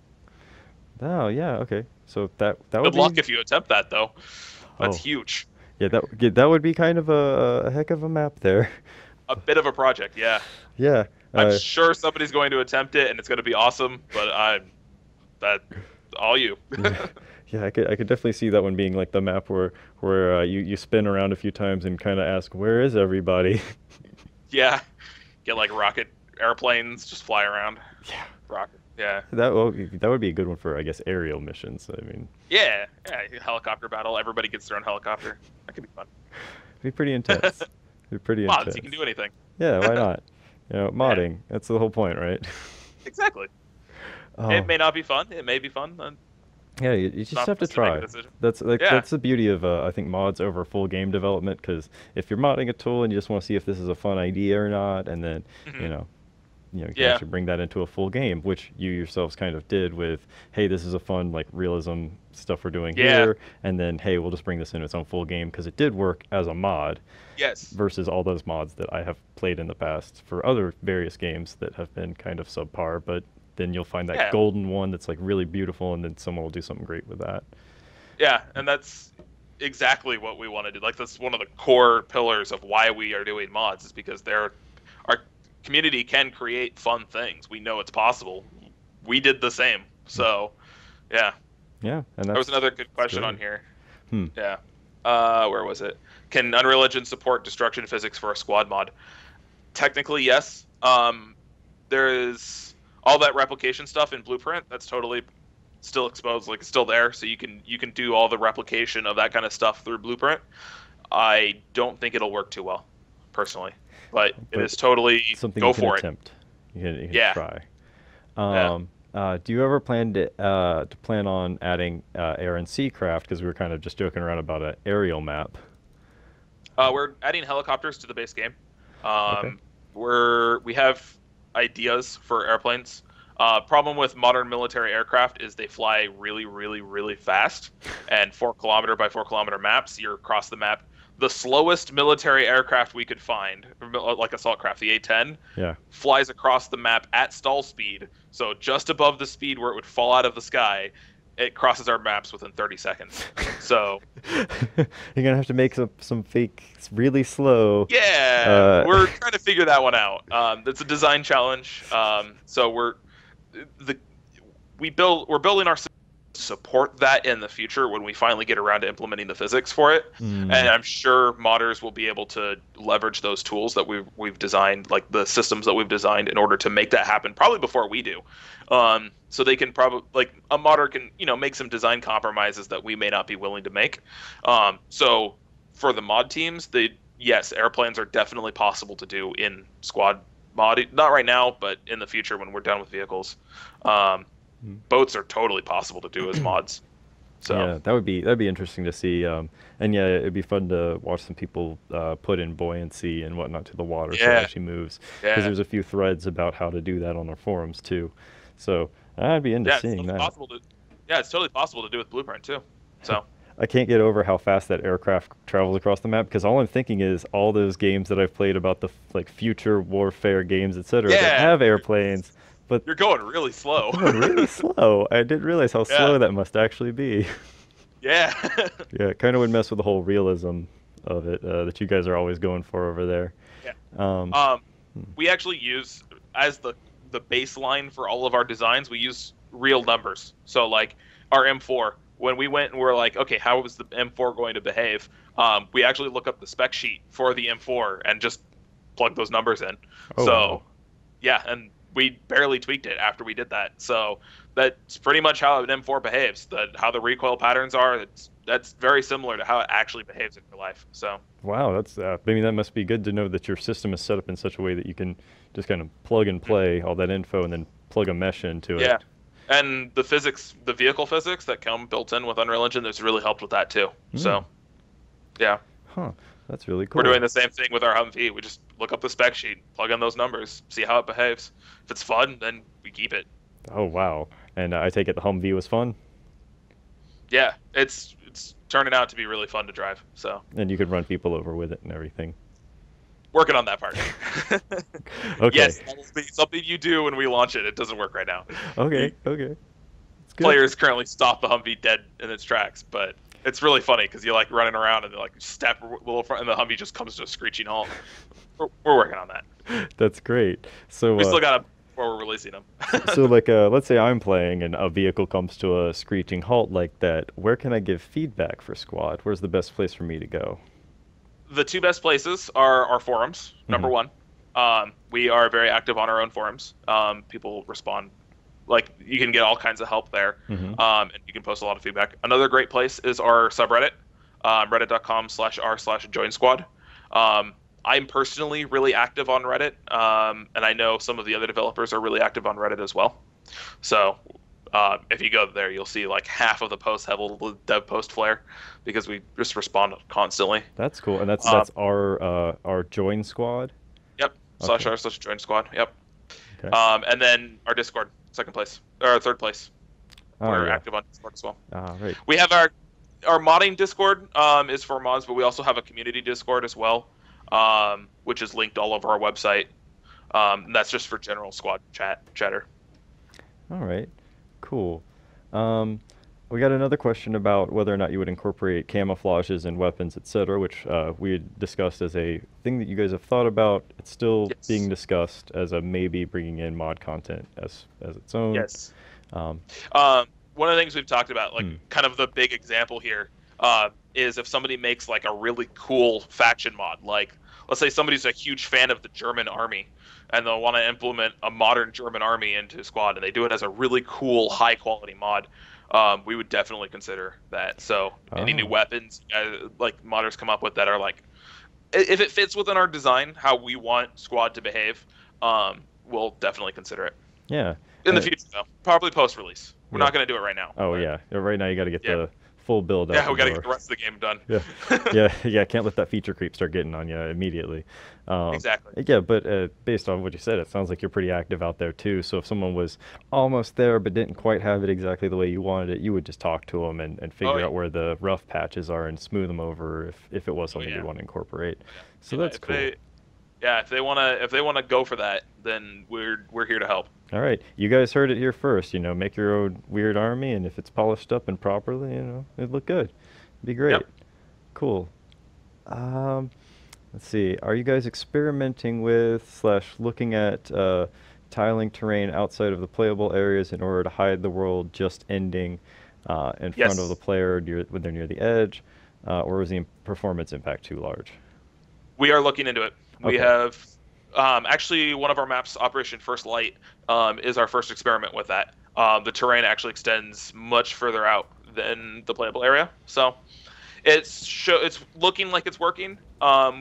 Speaker 1: Oh, yeah, okay. So that would
Speaker 2: Good luck
Speaker 1: be.
Speaker 2: if you attempt that, though. That's
Speaker 1: Oh,
Speaker 2: huge.
Speaker 1: yeah, that would be kind of a heck of a map there.
Speaker 2: A bit of a project, yeah.
Speaker 1: Yeah.
Speaker 2: I'm sure somebody's going to attempt it, and it's going to be awesome. But I'm that all you.
Speaker 1: Yeah. Yeah, I could definitely see that one being like the map where you spin around a few times and kind of ask, where is everybody?
Speaker 2: Yeah, get like rocket airplanes, just fly around.
Speaker 1: Yeah.
Speaker 2: Rocket. Yeah.
Speaker 1: That would be a good one for, I guess, aerial missions. I mean,
Speaker 2: Yeah. Yeah. Helicopter battle. Everybody gets their own helicopter. That could be fun.
Speaker 1: it'd be pretty intense. It'd be pretty
Speaker 2: Mods, you can
Speaker 1: intense.
Speaker 2: do anything.
Speaker 1: Yeah, why not?
Speaker 2: Yeah.
Speaker 1: Modding. That's the whole point, right?
Speaker 2: Exactly. It
Speaker 1: Oh,
Speaker 2: may not be fun. It may be fun. And
Speaker 1: yeah, you
Speaker 2: it's
Speaker 1: just
Speaker 2: not
Speaker 1: have
Speaker 2: for
Speaker 1: to
Speaker 2: us to make a
Speaker 1: try.
Speaker 2: decision.
Speaker 1: That's like
Speaker 2: Yeah.
Speaker 1: that's the beauty of I think mods over full game development because if you're modding a tool and you just want to see if this is a fun idea or not, and then you
Speaker 2: Hmm.
Speaker 1: know you can
Speaker 2: Yeah.
Speaker 1: actually bring that into a full game, which you yourselves kind of did with, hey, this is a fun like realism stuff we're doing
Speaker 2: Yeah.
Speaker 1: here, and then hey, we'll just bring this into its own full game because it did work as a mod
Speaker 2: Yes.
Speaker 1: versus all those mods that I have played in the past for other various games that have been kind of subpar, but then you'll find that
Speaker 2: Yeah.
Speaker 1: golden one that's like really beautiful, and then someone will do something great with that.
Speaker 2: Yeah. And that's exactly what we want to do. Like that's one of the core pillars of why we are doing mods is because our community can create fun things. We know it's possible. We did the same. So, yeah.
Speaker 1: Yeah, and
Speaker 2: There was another good
Speaker 1: that's
Speaker 2: question
Speaker 1: great.
Speaker 2: on here.
Speaker 1: Hmm.
Speaker 2: Yeah. Where was it? Can Unreal Engine support destruction physics for a squad mod? Technically, yes. There is all that replication stuff in Blueprint. That's totally still exposed, like it's still there. So you can do all the replication of that kind of stuff through Blueprint. I don't think it'll work too well, personally, but it
Speaker 1: But
Speaker 2: is totally
Speaker 1: something
Speaker 2: go
Speaker 1: you can
Speaker 2: for it.
Speaker 1: attempt. You can
Speaker 2: Yeah,
Speaker 1: try.
Speaker 2: yeah.
Speaker 1: Do you ever plan on adding air and sea craft? Because we were kind of just joking around about an aerial map.
Speaker 2: We're adding helicopters to the base game.
Speaker 1: Okay.
Speaker 2: We have ideas for airplanes. Problem with modern military aircraft is they fly really, really, really fast. And 4 kilometer by 4 kilometer maps, you're across the map. The slowest military aircraft we could find, like assault craft, the A-10,
Speaker 1: Yeah.
Speaker 2: flies across the map at stall speed. So just above the speed where it would fall out of the sky, it crosses our maps within 30 seconds. So
Speaker 1: You're gonna have to make some fake, really slow.
Speaker 2: yeah,
Speaker 1: Uh,
Speaker 2: we're trying to figure that one out. It's a design challenge. So the we're building our system to support that in the future when we finally get around to implementing the physics for it. And
Speaker 1: mm,
Speaker 2: I'm sure modders will be able to leverage those tools that we've designed, like the systems that we've designed, in order to make that happen. Probably before we do. So they can probably like a modder can make some design compromises that we may not be willing to make. So for the mod teams, yes, airplanes are definitely possible to do in squad mod. Not right now, but in the future when we're done with vehicles. Um,
Speaker 1: mm.
Speaker 2: Boats are totally possible to do as mods. So
Speaker 1: Yeah, that'd be interesting to see. And yeah, it'd be fun to watch some people put in buoyancy and whatnot to the water so it
Speaker 2: yeah,
Speaker 1: actually moves. Because
Speaker 2: yeah,
Speaker 1: there's a few threads about how to do that on their forums too. So I'd be into
Speaker 2: yeah. It's
Speaker 1: seeing
Speaker 2: totally
Speaker 1: that.
Speaker 2: possible to. Yeah, it's totally possible to do with Blueprint too. So
Speaker 1: I can't get over how fast that aircraft travels across the map because all I'm thinking is all those games that I've played about the like future warfare games, etc., that
Speaker 2: yeah,
Speaker 1: have airplanes, but
Speaker 2: you're going really slow.
Speaker 1: they're going really slow. I didn't realize how
Speaker 2: Yeah,
Speaker 1: slow that must actually be.
Speaker 2: yeah,
Speaker 1: Yeah, it kind of would mess with the whole realism of it that you guys are always going for over there.
Speaker 2: yeah.
Speaker 1: Um,
Speaker 2: Um,
Speaker 1: hmm,
Speaker 2: we actually use as the baseline for all of our designs. We use real numbers. So like our M4, when we went and we're like, okay, how is the M4 going to behave? We actually look up the spec sheet for the M4 and just plug those numbers in.
Speaker 1: oh
Speaker 2: So
Speaker 1: wow.
Speaker 2: yeah, and we barely tweaked it after we did that. So that's pretty much how an M4 behaves. How the recoil patterns are. That's very similar to how it actually behaves in real life. So
Speaker 1: Wow, that's I mean that must be good to know that your system is set up in such a way that you can just kind of plug and
Speaker 2: mhm.
Speaker 1: play all that info and then plug a mesh into
Speaker 2: Yeah,
Speaker 1: it.
Speaker 2: and the physics, the vehicle physics that come built in with Unreal Engine, that's really helped with that too.
Speaker 1: Hmm.
Speaker 2: So yeah,
Speaker 1: Huh. That's really
Speaker 2: we're
Speaker 1: cool.
Speaker 2: doing the same thing with our Humvee. We just look up the spec sheet, plug in those numbers, see how it behaves. If it's fun, then we keep it.
Speaker 1: Oh wow. And I take it the Humvee was fun,
Speaker 2: Yeah, it's turning out to be really fun to drive. So
Speaker 1: and you could run people over with it and everything.
Speaker 2: working on that part.
Speaker 1: Okay.
Speaker 2: Yes, that will be something you do when we launch it. It doesn't work right now.
Speaker 1: Okay. Okay. It's good.
Speaker 2: players currently stop the Humvee dead in its tracks, but it's really funny because you're like running around and like step a little front, and the Humvee just comes to a screeching halt. We're working on that.
Speaker 1: That's great. So,
Speaker 2: We still got to before we're releasing them.
Speaker 1: so like, let's say I'm playing and a vehicle comes to a screeching halt like that. Where can I give feedback for squad? Where's the best place for me to go?
Speaker 2: The two best places are our forums.
Speaker 1: Hmm.
Speaker 2: Number one, we are very active on our own forums. People respond, like you can get all kinds of help there,
Speaker 1: Hmm.
Speaker 2: and you can post a lot of feedback. Another great place is our subreddit, reddit.com/r/join squad. I'm personally really active on Reddit, and I know some of the other developers are really active on Reddit as well. So if you go there, you'll see like half of the posts have a little dev post flare because we just respond constantly.
Speaker 1: That's cool. And that's
Speaker 2: Um,
Speaker 1: that's our join squad.
Speaker 2: yep,
Speaker 1: Okay.
Speaker 2: /r/join squad. Yep.
Speaker 1: Okay.
Speaker 2: And then our Discord, second place or third place.
Speaker 1: Oh
Speaker 2: We're
Speaker 1: yeah.
Speaker 2: active on Discord as well.
Speaker 1: Right.
Speaker 2: We have our modding Discord is for mods, but we also have a community Discord as well, which is linked all over our website. And that's just for general squad chatter.
Speaker 1: All right. Cool. Um, we got another question about whether or not you would incorporate camouflages and weapons, etc., which we had discussed as a thing that you guys have thought about. It's still being
Speaker 2: Yes.
Speaker 1: discussed as a maybe bringing in mod content as its own.
Speaker 2: Yes.
Speaker 1: Um,
Speaker 2: One of the things we've talked about, like
Speaker 1: hmm.
Speaker 2: kind of the big example here, is if somebody makes like a really cool faction mod, like let's say somebody's a huge fan of the German army and they'll want to implement a modern German army into squad and they do it as a really cool, high quality mod, we would definitely consider that. So any new
Speaker 1: Oh,
Speaker 2: weapons like modders come up with that are like, if it fits within our design, how we want squad to behave, we'll definitely consider it.
Speaker 1: yeah.
Speaker 2: In the
Speaker 1: Uh,
Speaker 2: future, though, probably post-release. We're
Speaker 1: yeah.
Speaker 2: not going to do it right now.
Speaker 1: Oh,
Speaker 2: But
Speaker 1: yeah. Right now you got to get
Speaker 2: yeah,
Speaker 1: the full build out
Speaker 2: yeah,
Speaker 1: the
Speaker 2: we got to get
Speaker 1: door.
Speaker 2: the rest of the game done.
Speaker 1: Yeah, yeah. Can't let that feature creep start getting on you immediately.
Speaker 2: Exactly.
Speaker 1: Yeah, but based on what you said, it sounds like you're pretty active out there too. So if someone was almost there but didn't quite have it exactly the way you wanted it, you would just talk to them and
Speaker 2: Oh
Speaker 1: figure
Speaker 2: yeah.
Speaker 1: out where the rough patches are and smooth them over if it was
Speaker 2: Oh
Speaker 1: something
Speaker 2: yeah.
Speaker 1: you'd want to incorporate. So
Speaker 2: Yeah.
Speaker 1: that's cool.
Speaker 2: If they wanna go for that, then we're here to help.
Speaker 1: All right, you guys heard it here first. Make your own weird army, and if it's polished up and properly, it'd look good. It'd be great.
Speaker 2: Yep.
Speaker 1: Cool. Um, let's see. Are you guys experimenting with slash looking at tiling terrain outside of the playable areas in order to hide the world just ending in front of the
Speaker 2: Yes.
Speaker 1: player when they're near the edge, or is the performance impact too large?
Speaker 2: We are looking into it. We
Speaker 1: Okay.
Speaker 2: have actually one of our maps, Operation First Light, is our first experiment with that. The terrain actually extends much further out than the playable area, so it's looking like it's working.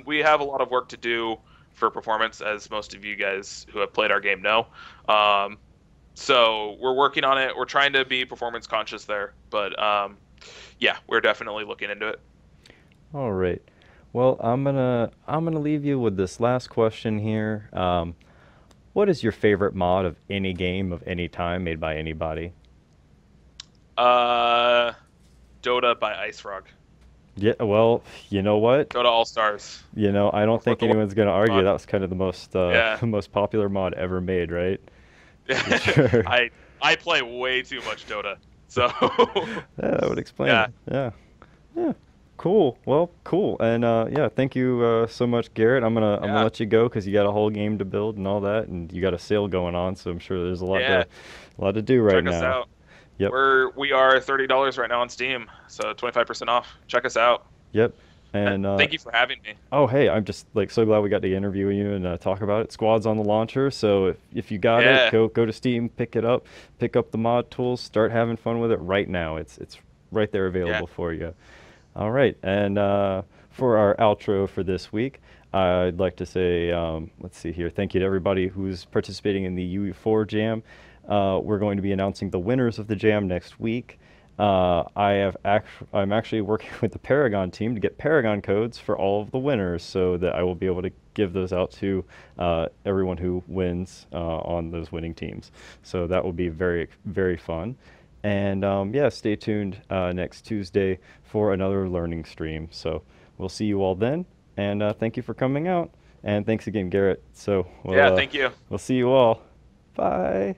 Speaker 2: We have a lot of work to do for performance, as most of you guys who have played our game know. Um, so we're working on it. We're trying to be performance conscious there, but yeah, we're definitely looking into it.
Speaker 1: All right. Well, I'm gonna leave you with this last question here. What is your favorite mod of any game of any time made by anybody?
Speaker 2: Uh, Dota by Ice Frog.
Speaker 1: Yeah, well, you know what?
Speaker 2: Dota All Stars.
Speaker 1: I don't
Speaker 2: Before
Speaker 1: think
Speaker 2: the war
Speaker 1: anyone's gonna argue
Speaker 2: mod.
Speaker 1: that was kind of the most
Speaker 2: Yeah.
Speaker 1: most popular mod ever made, right? For sure.
Speaker 2: I play way too much Dota. So
Speaker 1: Yeah, that would explain
Speaker 2: yeah.
Speaker 1: it. Yeah. Yeah. Cool. Well, cool. And yeah, thank you so much, Garrett. I'm gonna
Speaker 2: Yeah.
Speaker 1: let you go because you got a whole game to build and all that, and you got a sale going on, so I'm sure there's
Speaker 2: Yeah.
Speaker 1: a lot to do right
Speaker 2: Check us
Speaker 1: now.
Speaker 2: out.
Speaker 1: Yep.
Speaker 2: We are $30 right now on Steam, so 25% off. Check us out.
Speaker 1: Yep.
Speaker 2: And
Speaker 1: And
Speaker 2: thank you for having me.
Speaker 1: oh, hey, I'm just like so glad we got to interview you and talk about it. Squad's on the launcher, so if you got it,
Speaker 2: Yeah.
Speaker 1: go to Steam, pick it up, pick up the mod tools, start having fun with it right now. It's right there
Speaker 2: Yeah.
Speaker 1: available for you. All right, and for our outro for this week, I'd like to say, let's see here, thank you to everybody who's participating in the UE4 Jam. We're going to be announcing the winners of the Jam next week. I'm actually working with the Paragon team to get Paragon codes for all of the winners, so that I will be able to give those out to everyone who wins on those winning teams. So that will be very, very fun. And yeah, stay tuned next Tuesday for another learning stream. So we'll see you all then. And thank you for coming out. And thanks again, Garrett. So
Speaker 2: Yeah, thank you.
Speaker 1: we'll see you all. Bye.